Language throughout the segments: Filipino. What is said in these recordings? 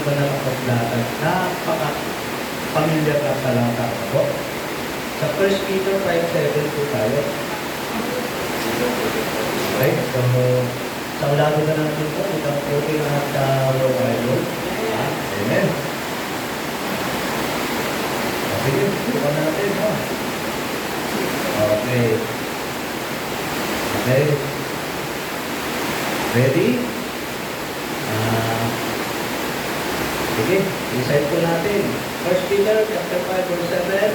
ba nakapaglatag? Napaka-familiar na talata po. Sa 1 Peter 5:7 po tayo. Okay, so sa ulado na natin po, itang okay na sa Bible. Amen. Sige, buka natin. Okay. Okay. Ready? Sige, recite po natin. 1 Peter chapter 5 verse 7.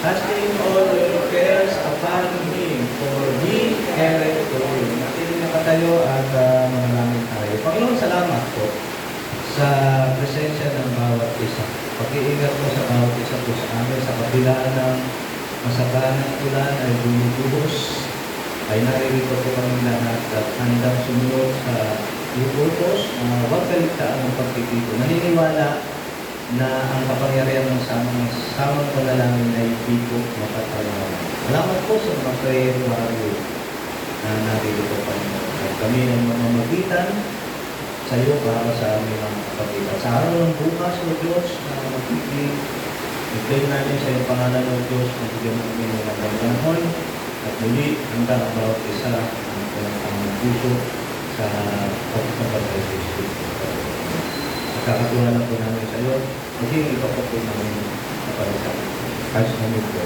Casting all your cares upon Him, for He careth for you. Natin nakatayo at manalangin tayo. Panginoon, salamat po sa presensya ng bawat isa. Pag-iingat mo sa bawat isa po sa amin, sa kabila ng masaganang ulan ay bumubuhos, ay naririto po kami lahat at handang sumunod sa utos na huwag kaligtaan ng pagtitito. Naniniwala na ang kapangyarihan ng samang panalangin ay hindi po mapatalaman. Salamat po sa mga prayer warrior na naririto kami. At kami ng mamamagitan sa iyo para sa aming mga kapatid. At sa araw ng bukas, O Diyos, na i-claim namin sa iyong pangalan, O Diyos, na bigyan mo kami ng magandang panahon. At muli, handa ang bawat isa ang puso sa pagkakapatay sa Isus. Nakakatuwa lang po namin sa iyo. Maging ito po namin kapalitan. As namin po.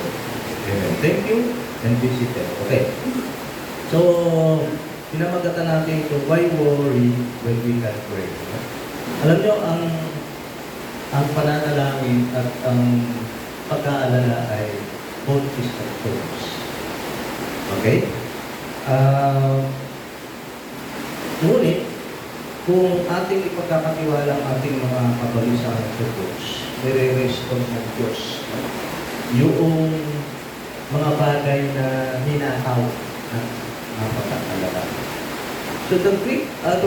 Thank you and visit them. Okay. So, pinamagatan natin ito, why worry when we can pray? Alam nyo, ang pananalangin at ang pag-aalala ay both is of course. Okay? Ngunit, kung ating ipagkakatiwala ang ating mga kabalisahan sa Diyos, nire-restore ng Diyos yung mga bagay na hinataw na pagkakalala. So the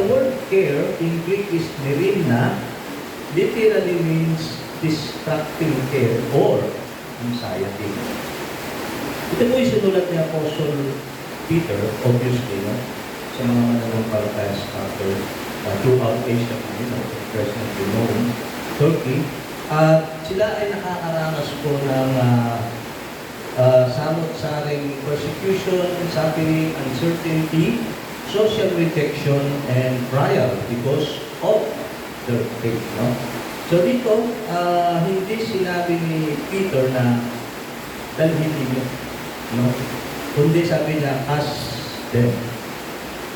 word care in Greek is merimna, literally means distracting care or anxiety. Ito po yung sinulat ni Apostle Peter, obviously, no? Sa mga mananampalataya sa Catholic, throughout Asia, present Rome, Turkey, at sila ay nakakaranas po ng samot-saring persecution, suffering, uncertainty, social rejection, and trial because of their faith. No? So dito, hindi sinabi ni Peter na dalhin ninyo. No? Kundi sabi niya, ask them.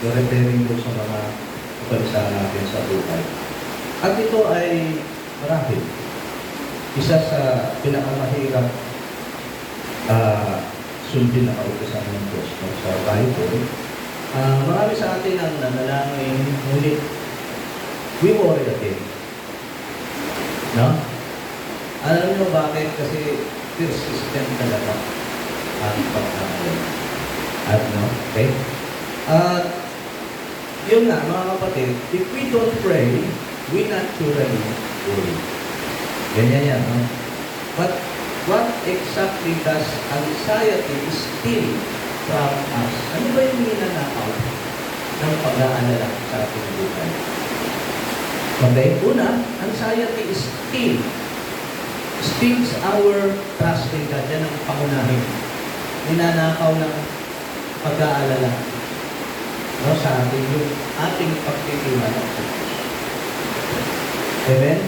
You're referring doon sa mga bansa natin sa buhay. At ito ay marahil isa sa pinakamahirap sundin na kautosan ng Diyos sa Bible. Marami sa atin ang nanalangin, ngunit we worry again. No? Alam nyo bakit? Kasi persistent talaga ang pagkakaroon. At no? Okay? Yun nga, mga kapatid, if we don't pray, we naturally worry. Ganyan yan, no? But what exactly does anxiety steal from us? Ano ba yung ninanakaw ng pag-aalala sa ating buhay? Okay, una, anxiety steals our trust in God. Yan ang pangunahin. Ninanakaw ng pag-aalala sa atin yung ating pagtitiwala sa Diyos. Amen?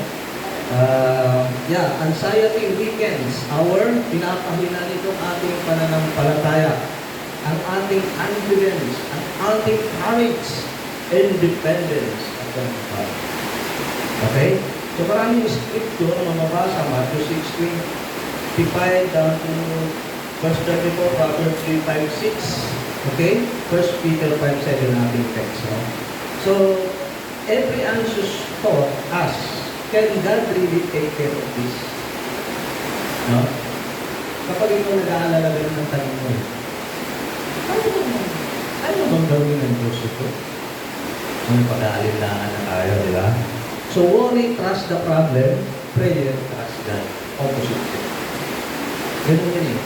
Anxiety weakens pinapahina nitong ating pananampalataya, ang ating confidence, ang ating courage, independence at God. Okay? So maraming scripture na mababasa, Matthew 16:55 down to verse 34, Proverbs 3:5-6. Okay? 1 Peter 5:7 nating text. No? So, every anxious thought asks, can God really take care of this? No? Kapag ikaw nag-aalala ganun ng tanong mo, ano bang gawin ng Diyos ito? Ang pag-aalinlangan na tayo, di ba? So, worry, trust the problem. Prayer, trust God. Opposite. Ganun yan eh.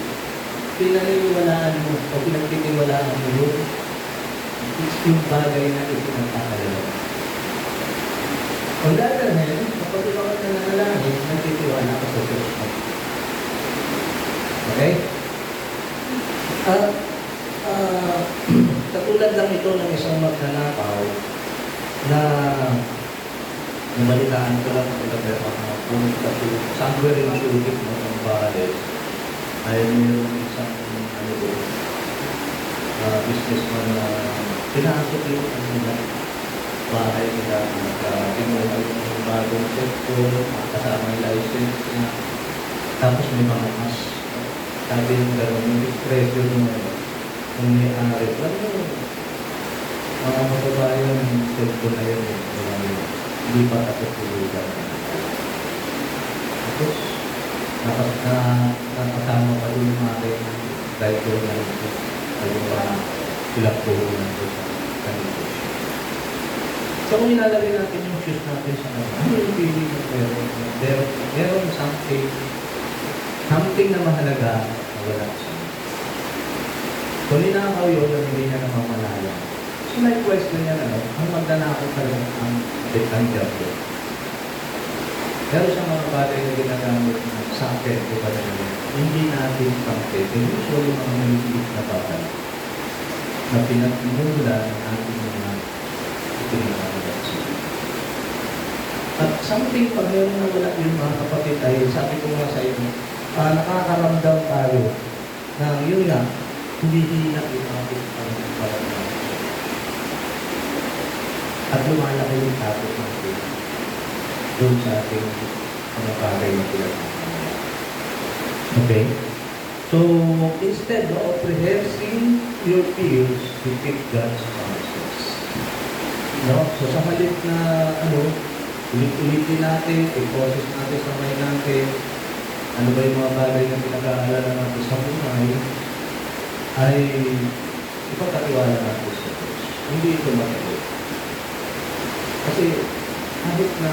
Pinaniniwalaan mo o pinagtitiwalaan mo yung bagay na ipinagkakalala. On the other hand, kapag ikaw Okay? At katulad lang ito ng isang magnanakaw na nabalitaan ko lang pumunta ko somewhere in Subic, no, ng Bales, ay mayroong isang businessman na pinasok yung bahay nila at kinuha yung bagong cellphone, kasama yung license niya, tapos may mga mas. Sabi yung gano'n, yung pressure mo kung may-ari. Ano mga makabayan yung cellphone na yun, hindi pa katutulugan. Tapos, nakasama pa yung mga driver na ito. Yung mga ilang puhunan ko sa kanito. So, kung ilalagay natin yung shoes natin sa ano yung feeling ng meron something na mahalaga na wala siya. Kung ninakaw yun, hindi niya namamalaya. So, may question niya ang magnanakaw talaga ang job ko. Pero sa mga bagay na ginagamit sa akin, hindi natin pang-pwede. Usually, mga maliliit na bagay na pinagmumula ng ating mga ipinagkakalat siya. At something, pag meron na wala yung mga kapatid ay, sabi ko nga sa inyo, nakakaramdam tayo na yun nga, hindi hina yung ating pang-pagkakalat. At lumalaki yung tapos natin doon sa ating mga bagay na pinagkakalat. Okay? So, instead of rehearsing your fears, you pick God's promises. No? So, sa halip na, ulit-ulitin natin, i-process natin sa mind natin, ano ba yung mga bagay na pinag-aalala natin sa buhay, ay ipagkatiwala natin sa Diyos. Hindi ito matali. Kasi, habit na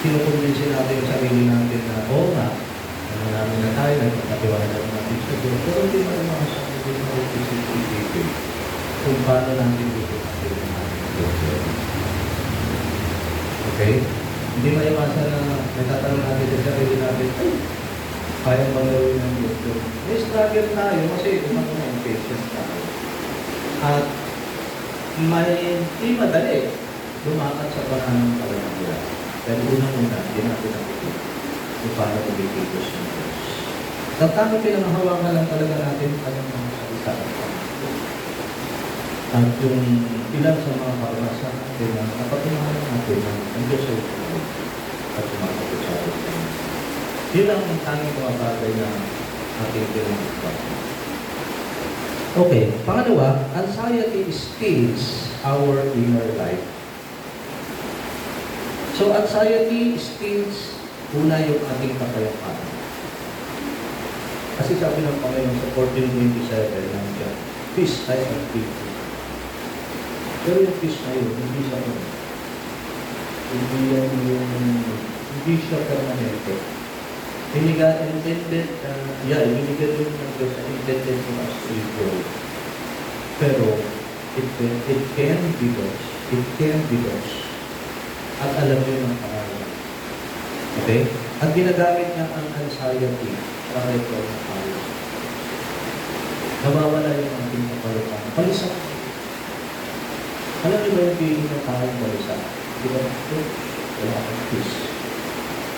kinukumbinsin natin yung sarili natin na, oo nga, marami na tayo, nagpapatiwala natin sa Diyos. Pero hindi naman makasabi din na isip-isipin kung paano natin dito natin ang ating Diyos. Okay? Hindi maiwasan na nagtatanong natin sa sarili natin, ay, kayang magawin ng Diyos. May struggle tayo kasi umang na impatient tayo. At hindi madali lumakat sa parang palanggila. Dahil unang-una, hindi natin nakikita kung paano kumikigos ng Diyos. At kami pinanghahawakan lang talaga natin ang mga salita ng Panginoon. At yung ilan sa mga karanasan natin na napatunahan natin na ang Diyos ay tuloy at sumasagot sa atin. Yun ang tanging mga bagay na ating pinanghahawakan. Okay, pangalawa, anxiety steals our inner life. So, anxiety steals una yung ating kapayapaan. Kasi sabi ng Panginoon sa 14:27 ng siya, peace, I have peace. Pero yung peace na yun, hindi siya yun. Hindi siya permanente. Binigyan intended yung Diyos na intended for us to live. Pero, it can be lost. It can be lost. At alam nyo ng pangalan. Okay? At ginagamit niya ang anxiety para ito ang pangalan. Nawawala yung ating kapayapaan. Palisan. Alam niyo ba yung feeling ng tayong palisan? Di ba? Wala akong peace.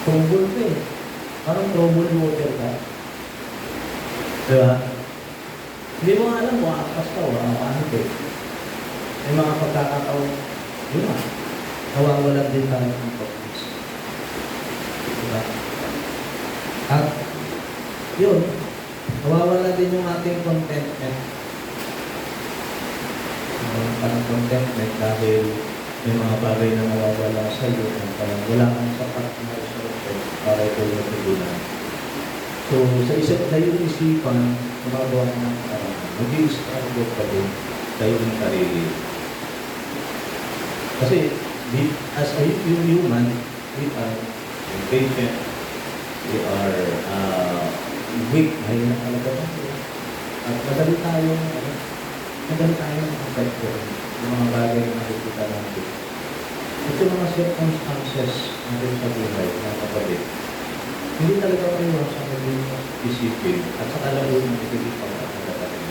Trouble ka eh. Parang trouble water ka. Di ba? Hindi mo alam mo, akas ka o ano ka eh. May mga pagkakataon, yun na. Nawawalan din tayo ng pag-peace. Diba? At yun, nawawala din yung ating contentment. Parang contentment dahil may mga bagay na nawawala sa iyo na parang wala kang sapat na resources para ito yung tutunan. So, sa isip na yung isipan, gumagawa ka ng parang mag-i-struggle ka din sa iyong sarili. Kasi, as a human, we are impatient, we are weak, ayun na talaga tayo. At madali tayong affect yung mga bagay na nakikita natin. Ito mga circumstances natin sa buhay, mga kapatid. Hindi talaga kayo sa kanyang isipin at saka lalo ng ibigay pang kakatarin.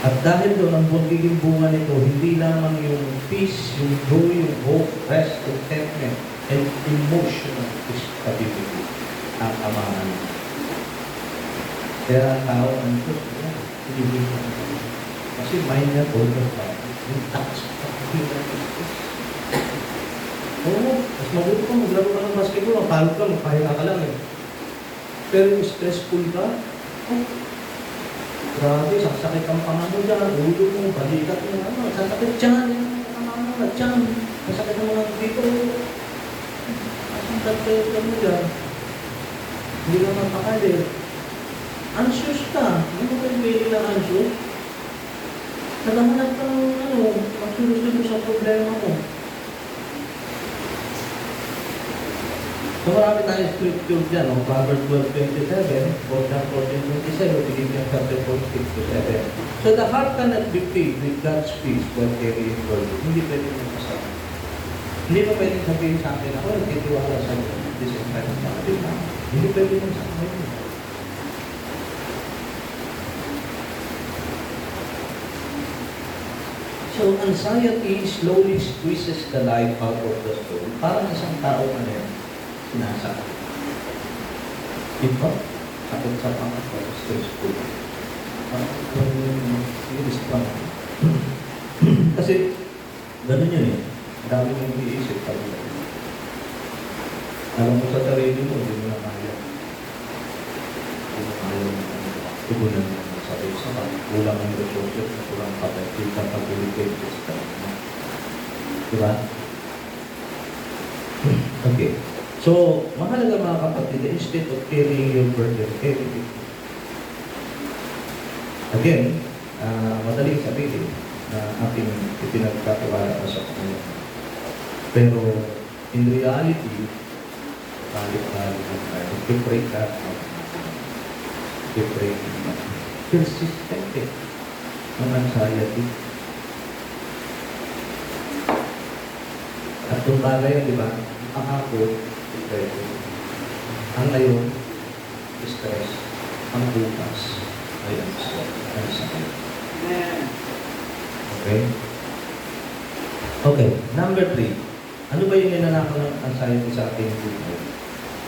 At dahil doon, ang magiging bunga nito, hindi lamang yung peace, yung joy, yung hope, rest, contentment, and emotional stability ang amahan. Kaya ang tao, ang Diyos, hindi ko. Kasi mind niya todo pa. Yung tax pa. Oo, mas mabuti ka, maglaro ka ng basketball, mapalot ka, magpahinga ka lang eh. Pero yung stressful ka, oh, grabe, sasakit ang panga mo dyan, ulo mo, balikat mo, ano, sasakit dyan, dyan, sasakit ang mga dito. Asang tatayot ka mo dyan, hindi ka mapakali. Anxious ka, hindi mo kayo pwede na anxious. Naghahanap ka ng magsulusod mo sa problema mo. So marami tayong scripture dyan, no? Proverbs 12:27, Proverbs 14:27, Philippians chapter 4:6-7. So the heart cannot be filled with God's peace while carrying burden. Hindi pwede mo kasama. Hindi pa pwede sabihin sa akin, ako nagtitiwala sa this is kind of nakabit na. Hindi pwede mo sa akin. So anxiety slowly squeezes the life out of the soul. Parang isang tao na rin. Sinasakit. Diba? Sakit sa pangat, stressful. Kasi, ganun yun eh. Dami mong iisip talaga. Alam mo sa sarili mo, hindi mo na kaya. Hindi mo kaya tugunan mo sa sarili. Saka, kulang ang resources, kulang kapatid, kapability, diba? Okay. So, mahalaga mga kapatid, instead of carrying your burden, carry it. Again, madaling sabihin na ating ipinagkatiwala pa sa Panginoon. Pero, in reality, balik-balik na tayo. I-pray ka. I-pray ka. Persistent eh. Ang anxiety. At kung bagay, di ba? Ako, ang ngayon, stress. Ang bukas ay ang sakit. Okay? Okay, number 3. Ano ba yung ninanakaw ng anxiety sa ating buhay?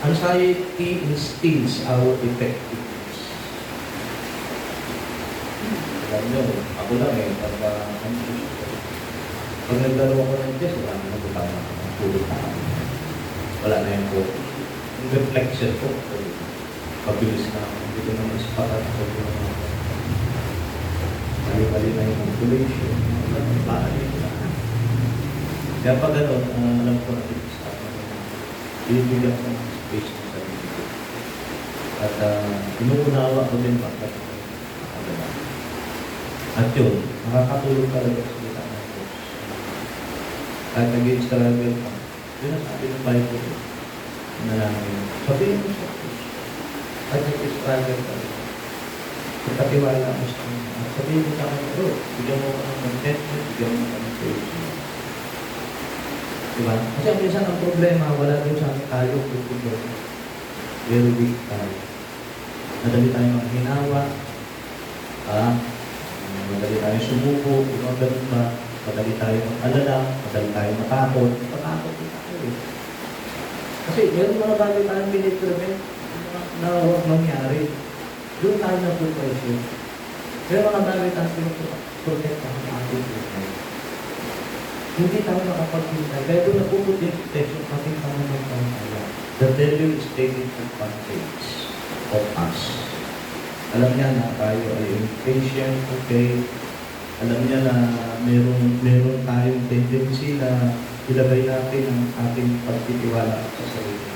Anxiety instills our effectiveness. Alam nyo, ako lang eh, pag naglaro ako ng chess, wala na nagutama ako ng pulot na ako. Wala na yung focus. Yung reflection ko, pabilis na ako. Hindi ko na maspatat ako. Mali-mali na yung calculation. Mali ko na. Kaya pag gano'n, alam ko na dito sa akin. Bibigyan ko ng space ng sarili ko. At inuunawa ko din bakit nakagana. At yun, nakakatulog talaga sa kita ng Diyos. Kahit nag-i-struggle ka, yun ang sabi ng Bible. Nanangin. Sabihin mo sa Diyos. At nag-struggle ka. Pagkatiwala mo sa Kanya. At sabihin mo sa Kanya, bro, bigyan mo ka ng contentment, bigyan mo ka ng praise. Diba? Kasi ang minsan ang problema, wala din sa tayo kung very weak tayo. Madali tayo maghinawa, madali tayo sumuko, kung ganun ba, madali tayo mag-alala, madali tayo matakot, matakot din tayo. Kasi meron mga bagay tayong piniprevent na huwag mangyari. Doon tayo na preparation. Meron mga bagay tayong piniprotect ang ating buhay. Hindi tayo nakapagpintay. Kaya doon napuput yung protection ating pananampalataya. The devil is taking advantage of us. Alam niya na tayo ay impatient, okay? Alam niya na meron tayong tendency na ilagay natin ang ating pagtitiwala sa sarili.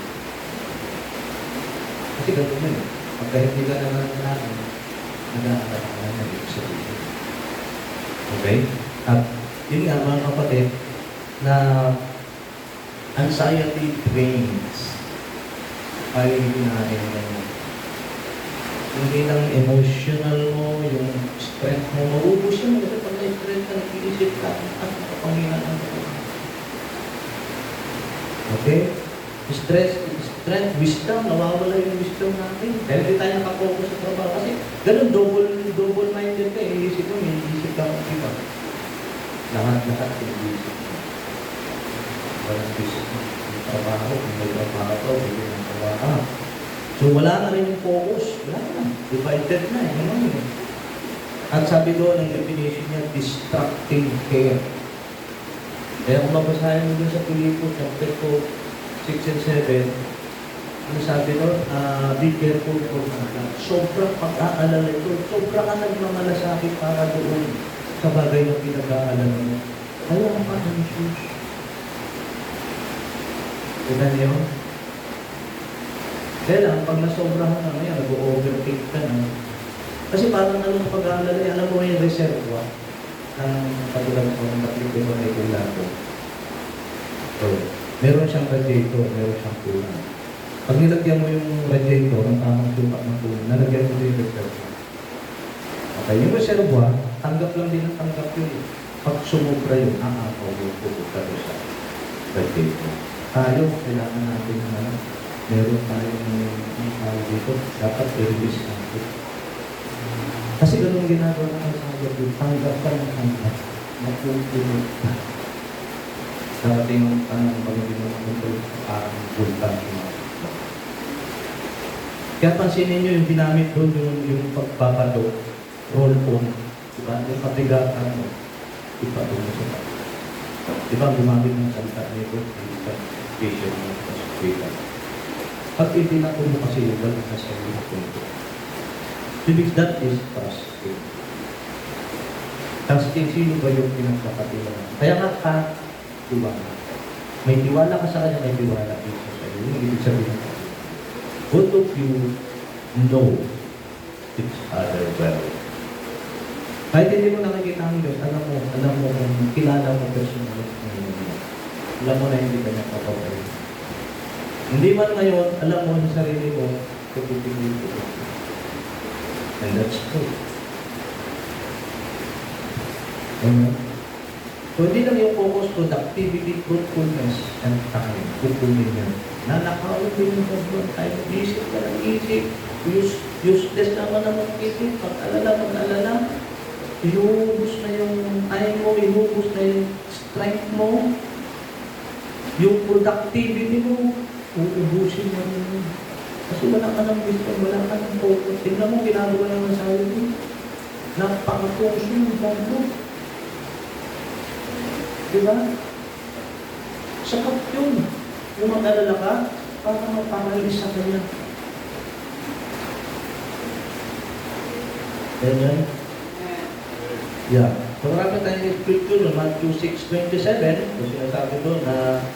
Kasi ganun na yun. Pagka hindi ka naman natin, nag-aaral ka na yung sarili. Okay? At yun nga mga kapatid, na anxiety drains ay hinahin mo. Hindi lang emotional mo, yung strength mo, maubos yun. Kasi pag na-strength ka, nag-iisip ka, at makapanginan ang buhay. Okay? Stress strength, wisdom, nawawala yung wisdom natin. Kaya hindi tayo nakapokus sa trabaho. Kasi ganun, double-minded ka. Iisip mo, may iisip ka kung iba. Lahat iisip mo. Walang isip mo. May trabaho, kung may trabaho, hindi ng trabaho. So wala na rin yung focus. Wala na. Divided na. Ano yun? At sabi doon, ang definition niya, distracting care. Kaya kung mabasahin mo dun sa Pilipos, chapter 6 and 7, ano sabi doon? Be careful for that. Sobrang pag-aalala ito. Sobrang ka nagmamalasakit para doon sa bagay na pinag-aalala mo. Ayaw ka ng issues. Diba niyo? Kaya lang, pag nasobrahan ka ngayon, nag-overtake ka na. Kasi parang anong pag-aalala niya, alam mo yung reservoir ng katulad ng natlipin mo na ilan ko. So, meron siyang radiator, meron siyang kulang. Pag nilagyan mo yung radiator, ang tamang sukat ng kulang, nalagyan mo yung reservoir. Okay, yung reservoir, tanggap lang din ang tanggap yun. Pag sumubra yun, pupunta doon sa radiator. Tayo, kailangan natin na meron tayong dito, dapat i-release natin. Kasi ganun ginagawa ng sabi ko, tanggap ka ng tanggap, mapupunod ka. Darating ang tanong pag hindi mo mapupunod, parang bulkan. Kaya pansinin nyo yung ginamit doon, yung pagbabato, roll on, diba? Yung patigatan mo, ipatungo sa tayo. Diba, gumamit ng salita nito, sa patient mo, sa hospital. Pag ipinatungo kasi yung wala sa sarili ko. That is trusting. Trusting, sino ba yung pinagkakatiwala? Kaya nga tiwala. May tiwala ka sa kanya, may tiwala din sa sa'yo. Yung ibig sabihin ko. Both of you know each other well. Kahit hindi mo nakikita ang Diyos, alam mo kung kilala mo personal. Alam mo na hindi ka niya kapapay. Hindi man ngayon, alam mo sa sarili mo, pagpipigil ko. And that's true. Amen. So, hindi lang yung focus, productivity, fruitfulness, and time. Kukunin yan. Nanakawin din yung sobrang time. Isip ka ng isip. Useless naman ang mag-isip. Pag-alala. Inuubos na yung time mo, inuubos na yung strength mo. Yung productivity mo, uubusin mo rin. Kasi wala ka ng wisdom, wala ka ng focus. Tingnan mo, ginagawa naman sa iyo. Napaka-focus yung bangko. Diba? Sakap yun. Kung mag-alala ka, para mapamalis sa kanya. Ganyan? Yeah. So marami tayong scripture na Matthew 6:27. Kung sinasabi doon na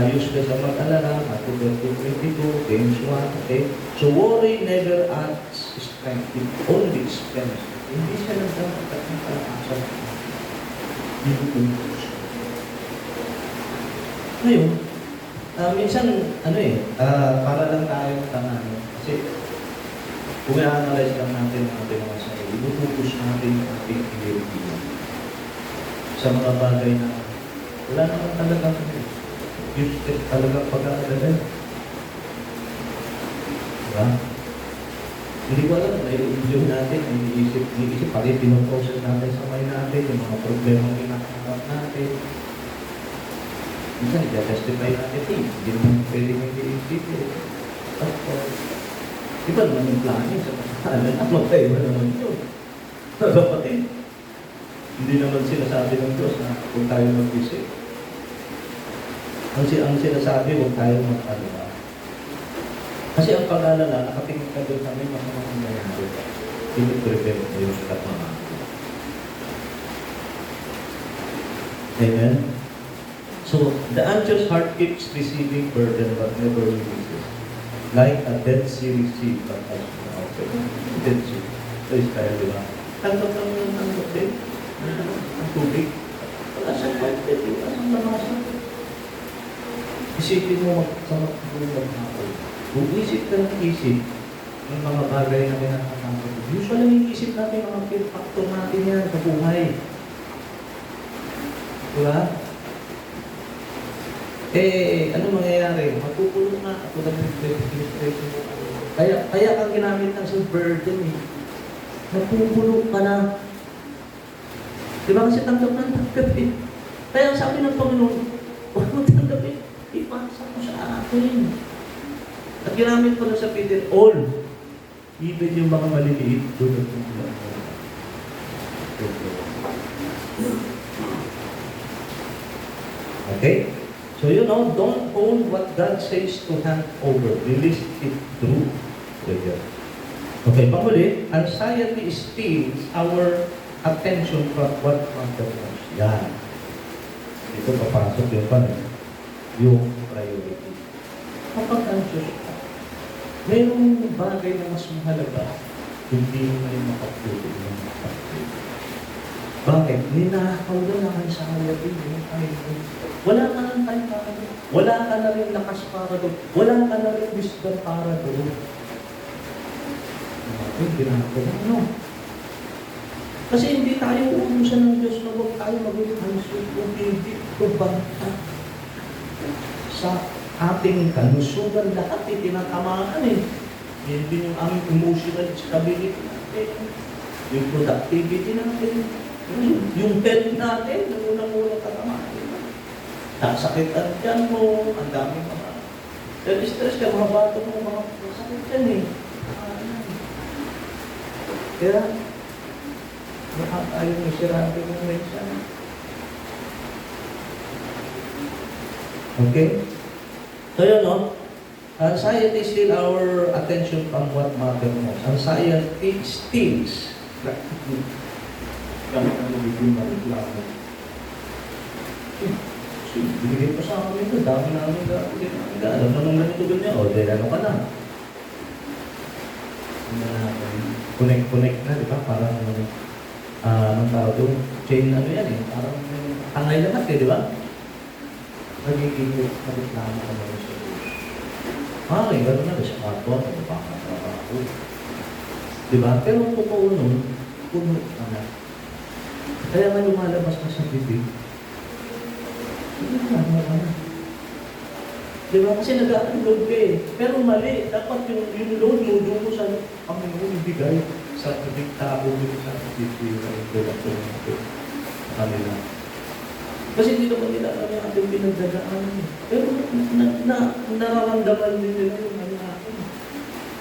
useless ang mag-alala, Matthew 22, James 1, okay? So worry never adds strength, it only spends. Hindi siya nagdapat at nakakasal. Ngayon, minsan, para lang tayo tangan. Kasi, kung i-analyze lang natin ang ating mga sarili, inututos natin ang ating energy sa mga bagay na wala naman talagang useless talagang pag-aalala. Diba? Hindi ko alam, nai-enjoy natin, iniisip, pati pinoprocess natin sa mind natin, yung mga problema na kinakaharap natin. Minsan, i-testify natin, hindi naman pwedeng hindi-isip. Iba naman yung planning sa pag-aalala, magkaiba naman yun. Kapatid, hindi naman sinasabi ng Diyos na kung tayo mag-isip. Ang sinasabi, huwag tayo mag-alala. Kasi ang pag-alala, nakatingin ka doon namin mga nangyayari. Piniprevent mo yung katama. Amen? So, the anxious heart keeps receiving burden but never releases. Like a Dead Sea receive but has no outlet. Dead Sea. So, is kaya, di ba? Tanggap lang mo ng hotel. Ang tubig. Wala siyang outlet. Wala siyang lamasan. Isipin mo magsamap ng ako. Kung isip ka ng isip ng mga bagay na kinakatakot. Usually, yung isip natin, mga factor natin yan sa buhay. Diba? ano mangyayari? Matutulog na ako ng administration. Kaya ang ginamit ng sa burden eh. Natutulog ka na. Di ba kasi tanggap eh. Kaya ang sabi ng Panginoon, huwag mo tanggapin. Ipasa mo sa akin. At ginamit ko na sa Peter, all. Even yung mga maliliit, doon at okay? So don't own what God says to hand over. Release it through prayer. Okay, panghuli, anxiety steals our attention from what matters most. Yan. Ito papasok yung priority. Kapag anxious ka, mayroong bagay na mas mahalaga, hindi mo na yung makapulog ng makapulog. Bakit? Ninakaw na ng anxiety yung time. Wala ka ng time para doon. Wala ka na rin lakas para doon. Wala ka na rin wisdom para doon. Bakit? Ginagawa ano? Kasi hindi tayo uubusan ng Diyos na huwag tayo maging anxious kung hindi ito banta sa ating kalusugan. Lahat tinatamaan eh. Yan din yung aming emotional stability natin. Yung productivity natin. Yung health natin, unang-unang katamaan. Nasakitan dyan mo, ang daming mga stress ka, mga batong mo, mga sakit dyan eh. Kaya, baka tayo masirabi ng mensan. Okay? So yun, no? Anxiety steals our attention from what matters most. Anxiety steals. Kami ang nabibigyan ng reklamo. Binigay pa sa amin ito. Dami namin alam naman ganito ganyan. O, dahil ano ka na? Connect na, di ba? Parang, anong tawag doon? Chain ano yan eh. Parang tangay lahat eh, di ba? Nagiging reklamo ka naman sa Diyos. Gano'n na. Sa kapwa, baka di ba? Pero totoo nun, puno ka na. Kaya nga lumalabas ka sa bibig, hindi ka na. Diba? Kasi nag-upload ka eh. Pero mali. Dapat yung load mo sa Panginoon ibigay sa bibig tao, sa bibig ng kanila. Kasi hindi naman nila alam yung ating pinagdagaan. Pero nararamdaman din nila yung ano natin.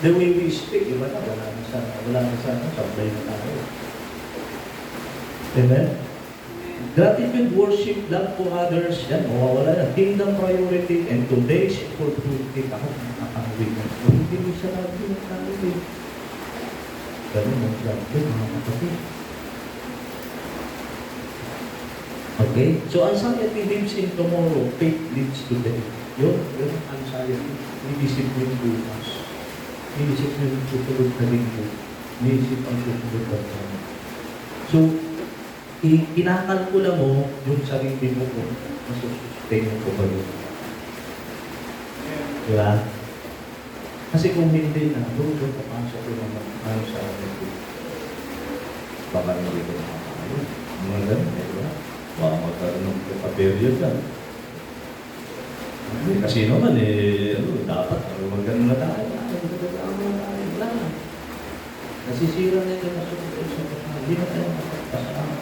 The way we speak, iba na, wala na sa sablay na tayo. Amen? Gratitude, worship, love for others, yan, mawawala na. Kingdom priority, and today's opportunity, ako nakakawin na. Kung hindi mo siya lagi ng tao eh. Ganun ang lagi, mga kapatid. Okay? So, anxiety lives in tomorrow, faith lives today. Yun, anxiety. Inisip mo yung bukas. Inisip mo yung susunod na linggo. Inisip ang susunod na taon. So, kinakalkula mo yung sarili mo kung masusustain mo ba yun. Diba? Kasi kung hindi na, doon papasok ko naman ano sa akin ko. Baka hindi ko nakakayo. Mga ganun, diba? Baka magkaroon ng kaperiod yan. Kasi naman dapat magkaroon na tayo. Wala na. Nasisira na ito na sa hindi na tayo makapasama.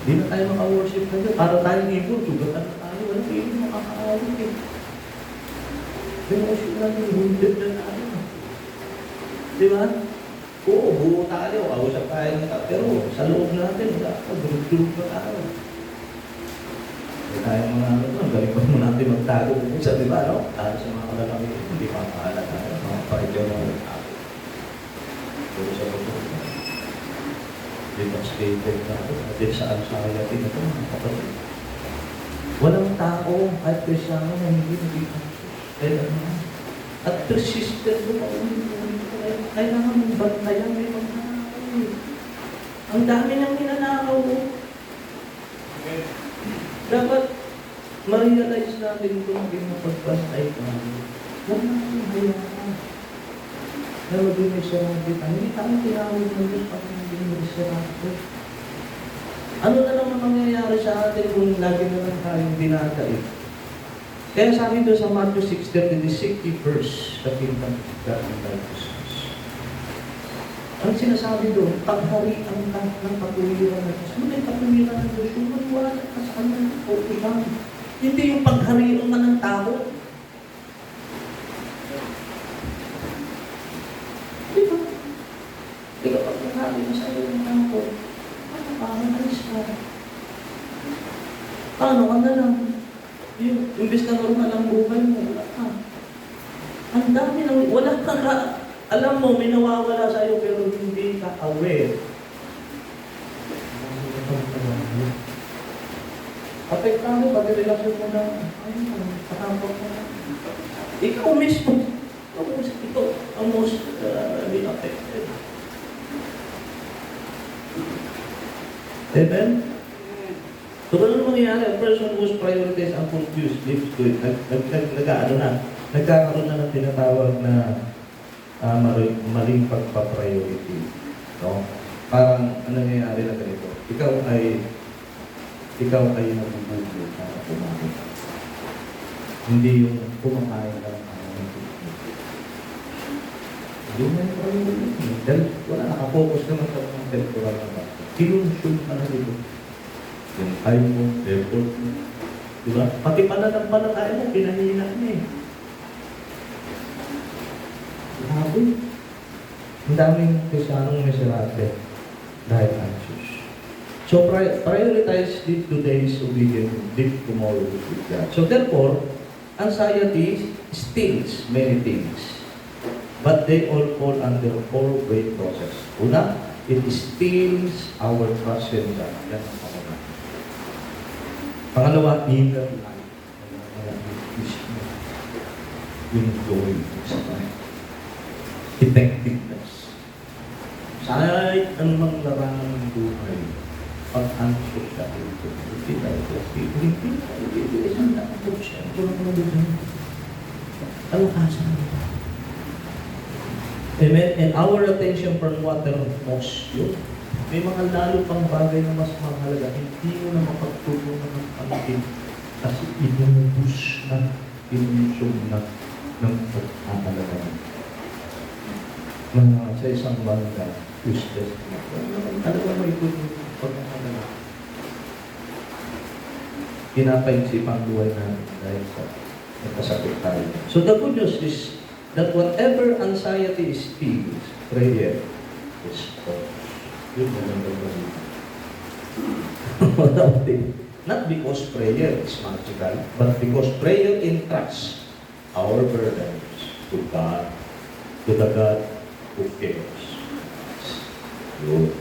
Hindi na tayo maka-worship na doon. Para tayong ibon, sugatan na tayo. Walang ibon makakaawit eh. Worship na yung wounded na tayo. Di ba? Oo, buo tayo. Kausap tayo ng tao. Pero sa loob natin, durug-durug na tayo. Hindi tayo mga galing pa mo natin magtago. Sa di ba, no? Tayo sa mga kalalaki, hindi makaala tayo. Mga paridyo na magtago. Pero sa loob na. Devastated na ako. At sa anxiety na ito, mga kapatid. Walang tao, kahit Kristyano, na hindi naging at persistent mo pa kailangan mong bantayan, may magnanakaw. Ang dami niyang ninanakaw mo. Dapat ma-realize natin kung hindi mapagbantay ka. Huwag na kong hayaan. Na maging miserable tayo. Hindi tayo tinawag ng Diyos para maging miserable. Ano na naman mangyayari sa atin kung lagi na lang tayong dinadait? Kaya sabi doon sa Matthew 6:30, seek ye first the kingdom of God and righteousness. Ang sinasabi doon, pagharian ka ng katuwiran ng Diyos. Ano yung katuwiran ng Diyos? Yung maniwala ka sa kanyang okay lang. Hindi yung pagharian ka ng tao. Di ba? Di ba pag naghari na sa'yo yung tao, ano ka, alis ka. Paano ka na lang? Yung imbes na normal ang buhay mo, wala ka. Ang dami nang, wala ka ka. Alam mo, may nawawala sa'yo pero hindi ka aware. Apektado pag relasyon mo na, ayun, pakapag mo na. Ikaw mismo, ito ang most being affected. Amen? So, ano mangyayari? A person whose priorities are confused lives good. Nagkakaroon na ng tinatawag na maling pagpa-priority. No? Parang, ano nangyayari na ganito? Ikaw ay nabubuhay para kumain. Hindi yung kumakain lang ang hindi na yung priority. Dahil wala, nakapokus naman sa mga temporal na ba. Kinonsume ka na dito. Yung time mo, effort mo. Diba? Pati pananampalataya mo, pinahina mo eh. Grabe. Ang daming Kristiyanong miserable dahil anxious. So, prioritize today's obedience, live tomorrow with God. So, therefore, anxiety steals many things. But they all fall under 4 great processes. Una, it steals our trust in God. Yan ang pangalan. Pangalawa, inner life. Yung joy sa life. Effectiveness. Kahit anumang larangan ng buhay, pag-anxious ka ito, hindi isang nakapot siya. Ito lang naman dito. Alakasan mo. Amen? And our attention from what the most yun. May mga lalo pang bagay na mas mahalaga. Hindi mo na mapagtulungan ng pangkin kasi inubus na, inusog na ng pag-aalaga. Sa isang bangga, useless na. Ano ba may tulong pag-aalaga? Pinapaisipan buhay natin dahil sa nagkasakit tayo. So the good news is that whatever anxiety is feels, prayer is false. Yun na lang gagawin. Not because prayer is magical, but because prayer entrusts our burdens to God, to the God who cares. Good.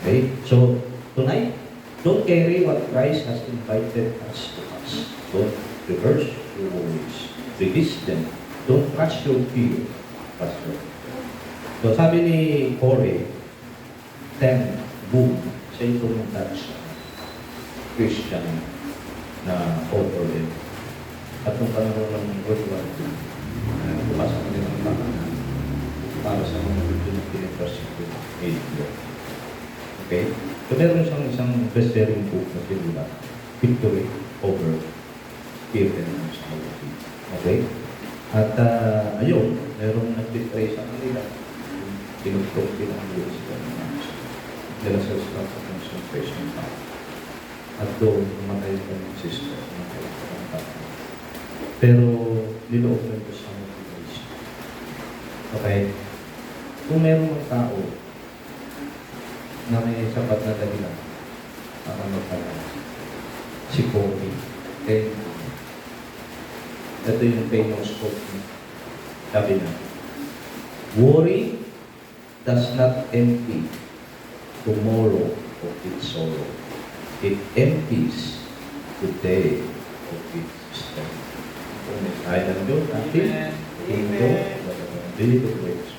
Okay? So, tonight, don't carry what Christ has invited us to us. Don't reverse your worries. Release them. Don't crush your fear. Pastor. So, sabi ni Corey, boom, siya yung tumunta sa Christian na author din. At nung panahon ng World War II, pumasa ko din ang tahanan para sa mga University Aid. Okay? So, meron siyang isang best-selling book na sinulat, Victory Over Fear and Anxiety. Okay? At ayun, merong nag-betray sa kanila. Tinutong pinangulo sila ng anxiety. Nila sa concentration camp. At doon, namatay ka ng sister, namatay ka ng tatay. Pero, niloob na ito sa motivation. Okay? Kung meron mga tao na may sapat na dahilan para magpalala, si Kobe, ito yung famous quote niya. Sabi na, worry does not empty tomorrow of its sorrow. It empties the day of its strength. Kung may kaya ng Diyos, atin, ito, dito po ito.